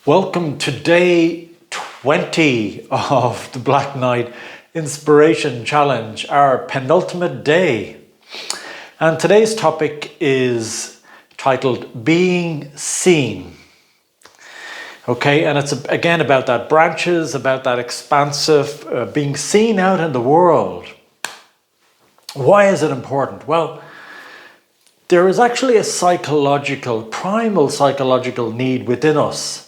Welcome to day 20 of the Black Knight Inspiration Challenge, our penultimate day. And today's topic is titled Being Seen. Okay, and it's again about that branches, about that expansive, being seen out in the world. Why is it important? Well, there is actually a primal psychological need within us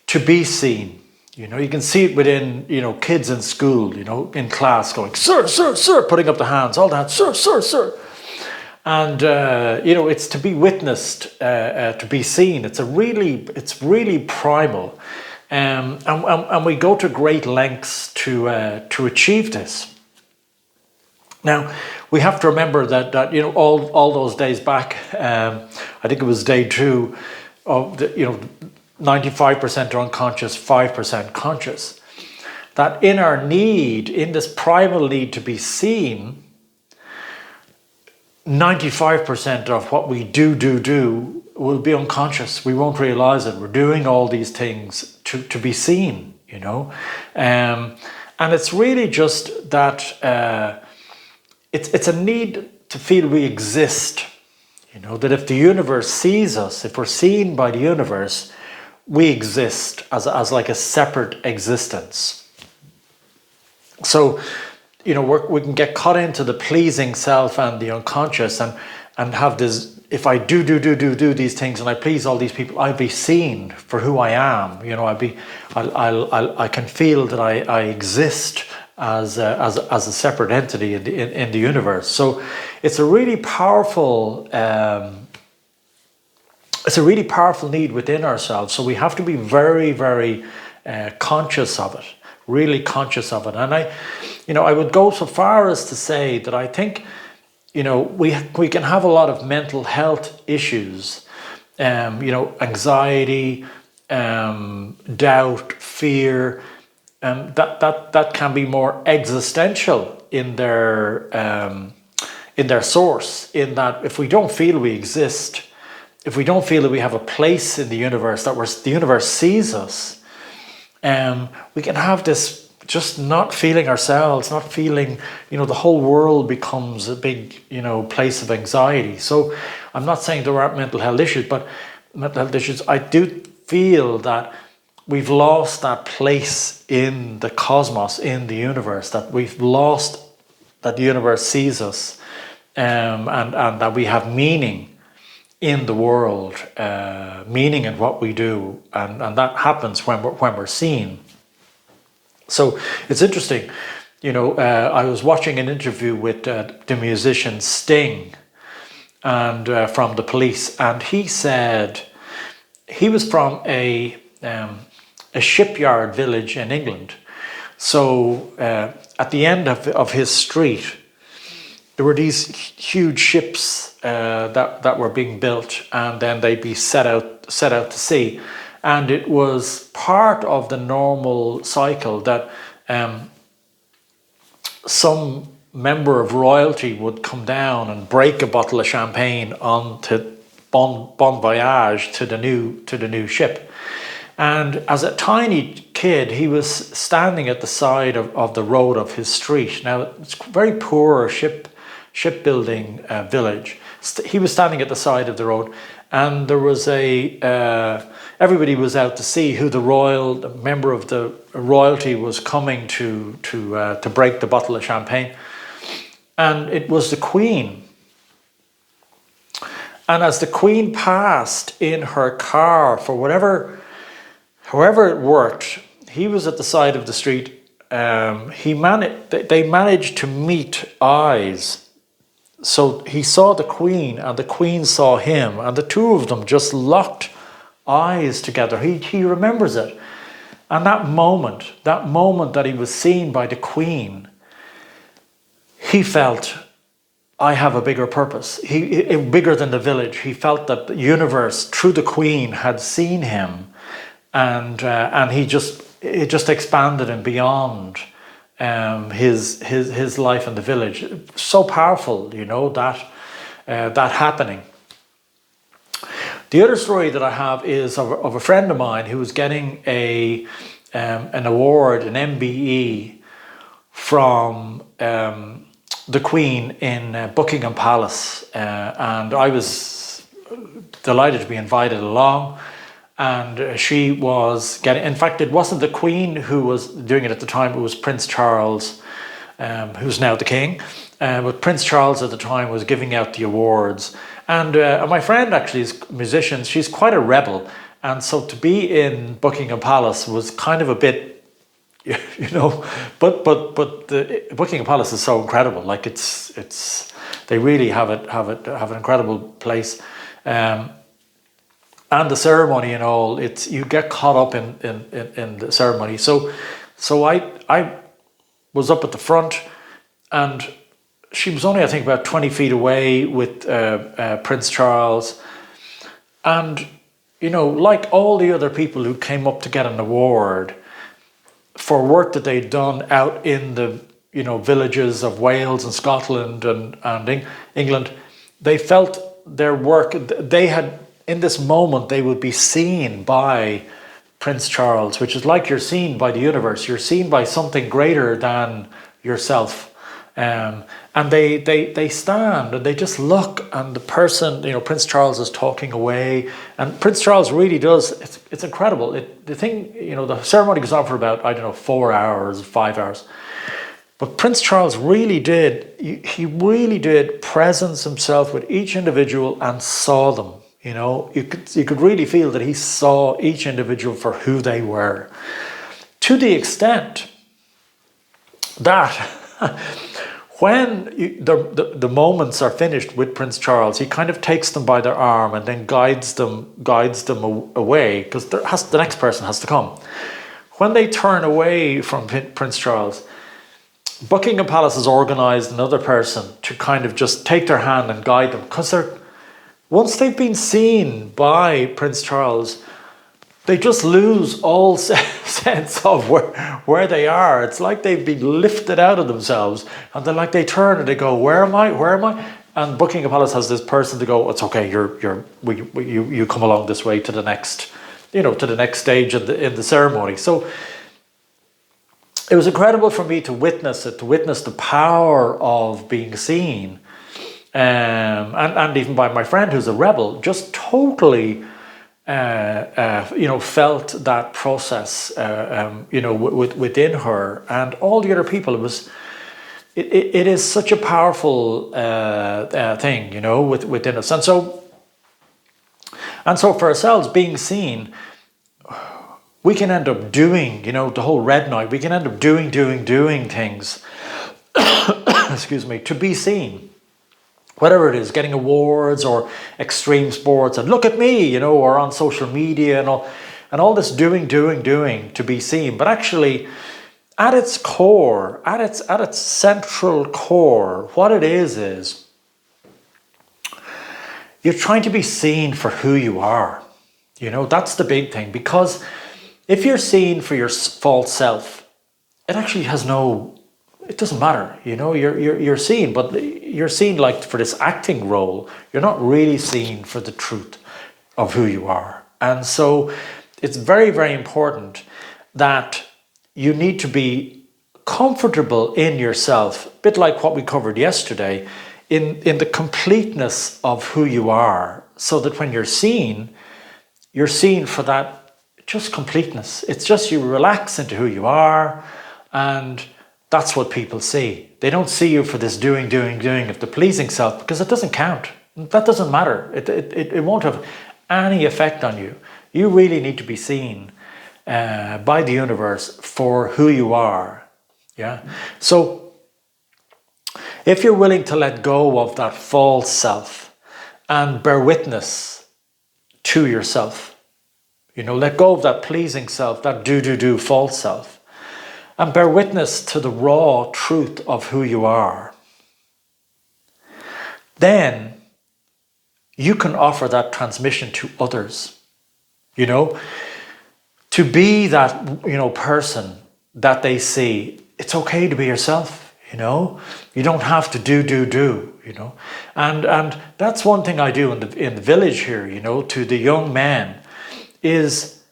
to be seen. You can see it within, kids in school, in class going, sir, sir, sir, putting up the hands, all that, sir, sir, sir. And, it's to be witnessed, to be seen. It's really primal. And we go to great lengths to achieve this. Now, we have to remember that all those days back, I think it was day 2 of the, 95% are unconscious, 5% conscious. That in this primal need to be seen, 95% of what we do will be unconscious. We won't realize it. We're doing all these things to be seen, and it's really just that it's a need to feel we exist, that if the universe sees us, if we're seen by the universe, we exist as like a separate existence. So, we can get caught into the pleasing self and the unconscious and have this, if I do these things and I please all these people, I'll be seen for who I am. I can feel that I exist as a separate entity in the universe. So it's a really powerful need within ourselves. So we have to be very, very conscious of it, really conscious of it. And I would go so far as to say that I think, we can have a lot of mental health issues, anxiety, doubt, fear, that can be more existential in their source. In that, if we don't feel we exist, if we don't feel that we have a place in the universe, that the universe sees us, we can have this just not feeling ourselves, not feeling, the whole world becomes a big, place of anxiety. So I'm not saying there aren't mental health issues, but mental health issues, I do feel that we've lost that place in the cosmos, in the universe, that we've lost that the universe sees us, and that we have meaning in the world, meaning in what we do, and that happens when we're seen. So it's interesting, I was watching an interview with the musician Sting, and from the Police, and he said he was from a shipyard village in England. So at the end of his street, there were these huge ships that were being built, and then they'd be set out to sea. And it was part of the normal cycle that some member of royalty would come down and break a bottle of champagne onto bon voyage to the new ship. And as a tiny kid, he was standing at the side of the road of his street. Now, it's a very poor shipbuilding village. He was standing at the side of the road, and there was everybody was out to see who the member of the royalty was coming to break the bottle of champagne, and it was the Queen. And as the Queen passed in her car, for however it worked, he was at the side of the street. They managed to meet eyes. So he saw the Queen and the Queen saw him, and the two of them just locked eyes together. He remembers it. And that moment that he was seen by the Queen, he felt, I have a bigger purpose, bigger than the village. He felt that the universe, through the Queen, had seen him, and it just expanded him beyond his life in the village. So powerful, that happening. The other story that I have is of a friend of mine who was getting an award, an MBE, from the Queen in Buckingham Palace, and I was delighted to be invited along. And she was getting, in fact, it wasn't the Queen who was doing it at the time, it was Prince Charles, who's now the King. But Prince Charles at the time was giving out the awards. And my friend actually is a musician, she's quite a rebel. And so to be in Buckingham Palace was kind of a bit, you know, but the Buckingham Palace is so incredible. Like it's they really have an incredible place. And the ceremony and all, it's you get caught up in the ceremony. So I was up at the front, and she was only, I think, about 20 feet away with Prince Charles. And, you know, like all the other people who came up to get an award for work that they'd done out in the, you know, villages of Wales and Scotland and England, they felt their work, they had, in this moment, they would be seen by Prince Charles, which is like you're seen by the universe. You're seen by something greater than yourself. And they stand and they just look, and the person, you know, Prince Charles is talking away, and Prince Charles really does, it's incredible. The thing, you know, the ceremony goes on for about, I don't know, 4 hours, 5 hours. But Prince Charles really did, he really did presence himself with each individual and saw them. You know, you could really feel that he saw each individual for who they were, to the extent that when the moments are finished with Prince Charles, he kind of takes them by their arm and then guides them away, because the next person has to come. When they turn away from Prince Charles, Buckingham Palace has organised another person to kind of just take their hand and guide them, because once they've been seen by Prince Charles, they just lose all sense of where they are. It's like they've been lifted out of themselves, and then like they turn and they go, "Where am I? Where am I?" And Buckingham Palace has this person to go, "It's okay. You come along this way to the next, you know, to the next stage in the ceremony." So it was incredible for me to witness it, to witness the power of being seen. And even by my friend who's a rebel, just totally, you know, felt that process, you know, within her and all the other people. It is such a powerful thing, you know, within us. And so for ourselves, being seen, we can end up doing, you know, the whole red night. We can end up doing things, excuse me, to be seen. Whatever it is, getting awards or extreme sports, and look at me, you know, or on social media and all this doing to be seen. But actually, at its core, at its central core, what it is you're trying to be seen for who you are. You know, that's the big thing, because if you're seen for your false self, it actually has it doesn't matter, you know, you're seen, but you're seen like for this acting role. You're not really seen for the truth of who you are. And so it's very, very important that you need to be comfortable in yourself, a bit like what we covered yesterday, in the completeness of who you are, so that when you're seen for that just completeness. It's just you relax into who you are, and that's what people see. They don't see you for this doing of the pleasing self, because it doesn't count. That doesn't matter. It won't have any effect on you. You really need to be seen by the universe for who you are. Yeah. So if you're willing to let go of that false self and bear witness to yourself, you know, let go of that pleasing self, that do false self, and bear witness to the raw truth of who you are, then you can offer that transmission to others. You know, to be that, you know, person that they see. It's okay to be yourself. You know, you don't have to do. You know, and that's one thing I do in the village here. You know, to the young men, is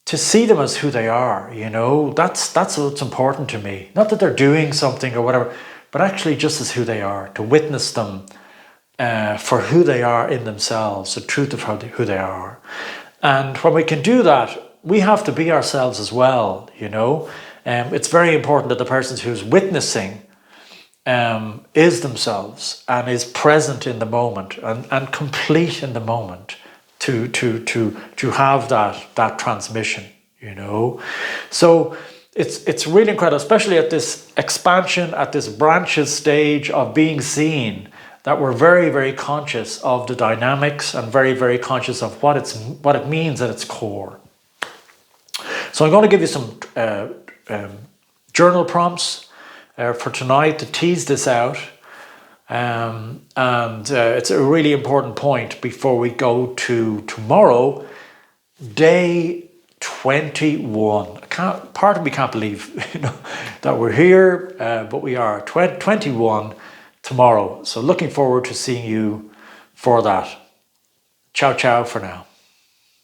to see them as who they are. You know, that's what's important to me. Not that they're doing something or whatever, but actually just as who they are. To witness them for who they are in themselves, the truth of who they are. And when we can do that, we have to be ourselves as well. You know, it's very important that the person who's witnessing is themselves and is present in the moment and complete in the moment to have that transmission, you know. So it's really incredible, especially at this expansion, at this branches stage of being seen, that we're very, very conscious of the dynamics and very, very conscious of what it means at its core. So I'm going to give you some journal prompts for tonight to tease this out. And it's a really important point before we go to tomorrow, day 21. Part of me can't believe, you know, that we're here, but we are 21 tomorrow. So looking forward to seeing you for that. Ciao, ciao for now.